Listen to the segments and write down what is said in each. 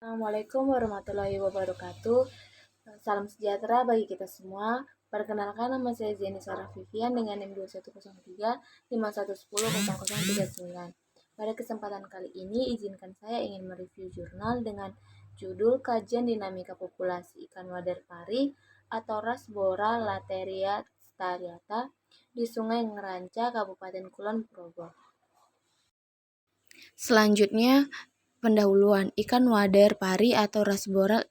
Assalamualaikum warahmatullahi wabarakatuh. Salam sejahtera bagi kita semua. Perkenalkan, nama saya Zeni Sarah Vivian dengan NIM 2103 51100039. Pada kesempatan kali ini, izinkan saya ingin mereview jurnal dengan judul Kajian Dinamika Populasi Ikan Wader Pari atau Rasbora lateria striata di Sungai Ngeranca, Kabupaten Kulon Progo. Selanjutnya, pendahuluan. Ikan wader pari atau Rasbora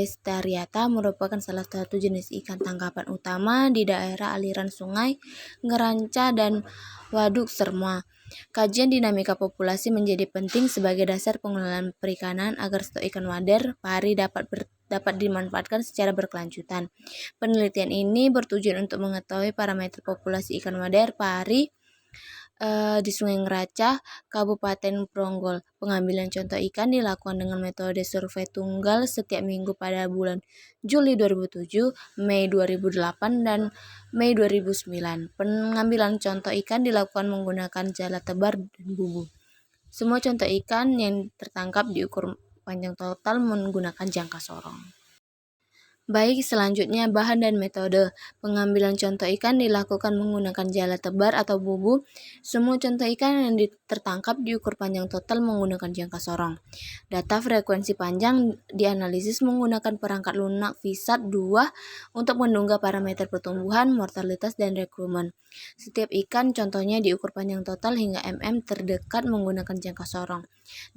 striata merupakan salah satu jenis ikan tangkapan utama di daerah aliran sungai Ngeranca dan Waduk Serma. Kajian dinamika populasi menjadi penting sebagai dasar pengelolaan perikanan agar stok ikan wader pari dapat dimanfaatkan secara berkelanjutan. Penelitian ini bertujuan untuk mengetahui parameter populasi ikan wader pari di Sungai Ngeranca, Kabupaten Pronggol. Pengambilan contoh ikan dilakukan dengan metode survei tunggal setiap minggu pada bulan Juli 2007, Mei 2008, dan Mei 2009. Pengambilan contoh ikan dilakukan menggunakan jala tebar dan bubu. Semua contoh ikan yang tertangkap diukur panjang total menggunakan jangka sorong. Baik, selanjutnya bahan dan metode. Pengambilan contoh ikan dilakukan menggunakan jala tebar atau bubu. Semua contoh ikan yang tertangkap diukur panjang total menggunakan jangka sorong. Data frekuensi panjang dianalisis menggunakan perangkat lunak VSAT 2 untuk menunggah parameter pertumbuhan, mortalitas, dan rekrumen. Setiap ikan contohnya diukur panjang total hingga terdekat menggunakan jangka sorong.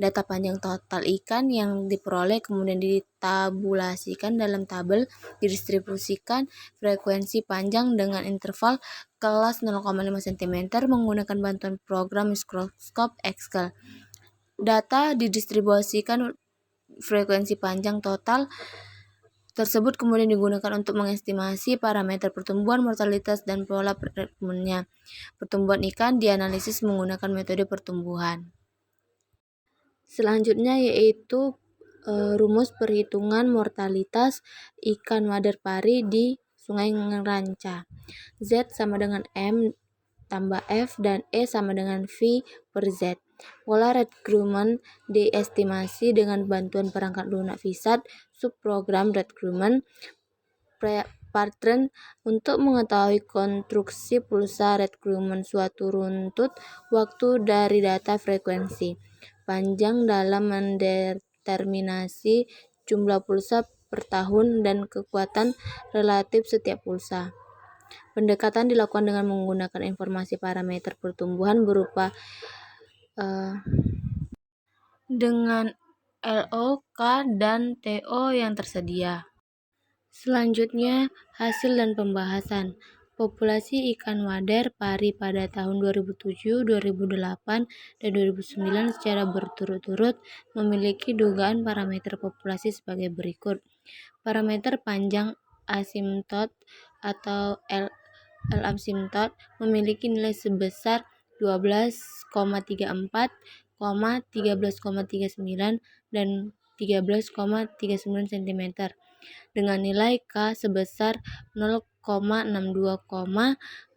Data panjang total ikan yang diperoleh kemudian ditabulasikan dalam tabel, didistribusikan frekuensi panjang dengan interval kelas 0,5 cm menggunakan bantuan program mikroskop Excel. Data didistribusikan frekuensi panjang total tersebut kemudian digunakan untuk mengestimasi parameter pertumbuhan, mortalitas, dan pola rekrumennya. Pertumbuhan ikan dianalisis menggunakan metode pertumbuhan. Selanjutnya yaitu rumus perhitungan mortalitas ikan wader pari di Sungai Ngeranca. Z sama dengan M tambah F dan E sama dengan V per Z. Pola rekrumen diestimasi dengan bantuan perangkat lunak VSAT, subprogram rekrumen, pattern untuk mengetahui konstruksi pulsa rekrumen suatu runtut waktu dari data frekuensi panjang dalam mendeterminasi jumlah pulsa per tahun dan kekuatan relatif setiap pulsa. Pendekatan dilakukan dengan menggunakan informasi parameter pertumbuhan berupa dengan LO, K, dan TO yang tersedia. Selanjutnya, hasil dan pembahasan. Populasi ikan wader pari pada tahun 2007, 2008, dan 2009 secara berturut-turut memiliki dugaan parameter populasi sebagai berikut. Parameter panjang asimtot atau L asimtot memiliki nilai sebesar 12,34, 13,39, dan 13,39 cm dengan nilai K sebesar 0,62,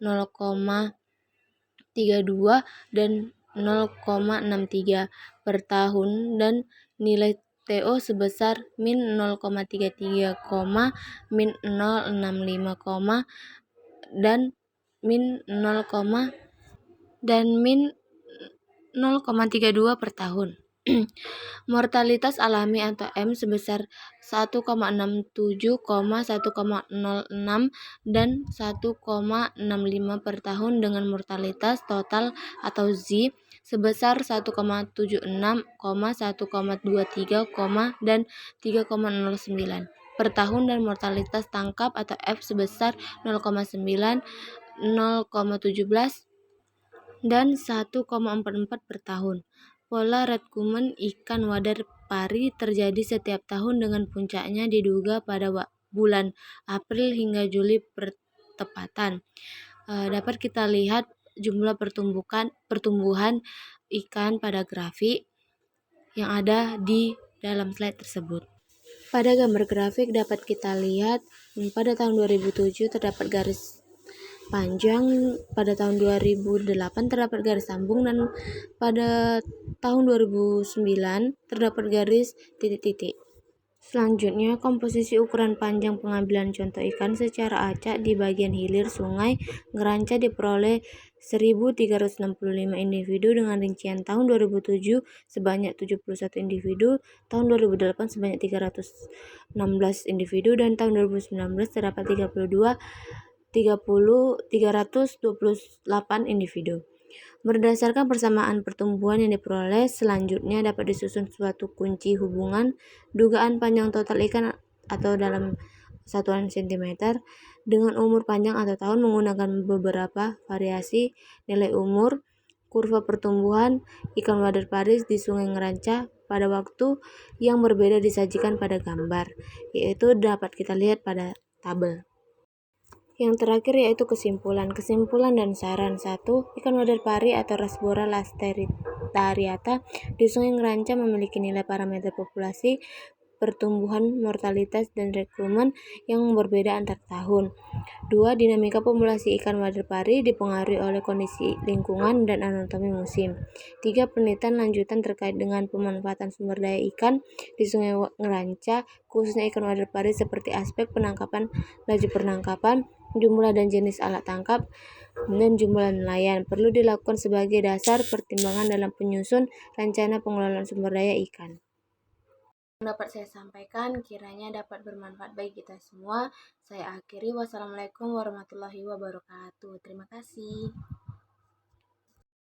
0,32 dan 0,63 per tahun dan nilai TO sebesar min 0,33, min 0,65, dan min 0,32 per tahun. Mortalitas alami atau M sebesar 1,67, 1,06, dan 1,65 per tahun dengan mortalitas total atau Z sebesar 1,76, 1,23, dan 3,09 per tahun dan mortalitas tangkap atau F sebesar 0,9, 0,17, dan 1,44 per tahun. Pola rekrumen ikan wader pari terjadi setiap tahun dengan puncaknya diduga pada bulan April hingga Juli pertepatan. Dapat kita lihat jumlah pertumbuhan ikan pada grafik yang ada di dalam slide tersebut. Pada gambar grafik dapat kita lihat pada tahun 2007 terdapat garis panjang pada tahun 2008 terdapat garis sambung dan pada tahun 2009 terdapat garis titik-titik. Selanjutnya, komposisi ukuran panjang pengambilan contoh ikan secara acak di bagian hilir Sungai Ngeranca diperoleh 1.365 individu dengan rincian tahun 2007 sebanyak 71 individu, tahun 2008 sebanyak 316 individu, dan tahun 2019 terdapat 328 individu. Berdasarkan persamaan pertumbuhan yang diperoleh, selanjutnya dapat disusun suatu kunci hubungan dugaan panjang total ikan atau dalam satuan cm dengan umur panjang atau tahun menggunakan beberapa variasi nilai umur kurva pertumbuhan ikan wader Paris di Sungai Ngeranca pada waktu yang berbeda disajikan pada gambar, yaitu dapat kita lihat pada tabel. Yang terakhir yaitu kesimpulan dan saran. 1. Ikan wader pari atau Rasbora lasterariata di Sungai Ngeranca memiliki nilai parameter populasi, pertumbuhan, mortalitas, dan rekrumen yang berbeda antar tahun. 2. Dinamika populasi ikan wader pari dipengaruhi oleh kondisi lingkungan dan anatomi musim. 3. Penelitian lanjutan terkait dengan pemanfaatan sumber daya ikan di Sungai Ngeranca, khususnya ikan wader pari seperti aspek penangkapan, laju penangkapan, jumlah dan jenis alat tangkap, dan jumlah nelayan perlu dilakukan sebagai dasar pertimbangan dalam penyusun rencana pengelolaan sumber daya ikan. Dapat saya sampaikan kiranya dapat bermanfaat bagi kita semua. Saya akhiri. Wassalamualaikum warahmatullahi wabarakatuh. Terima kasih.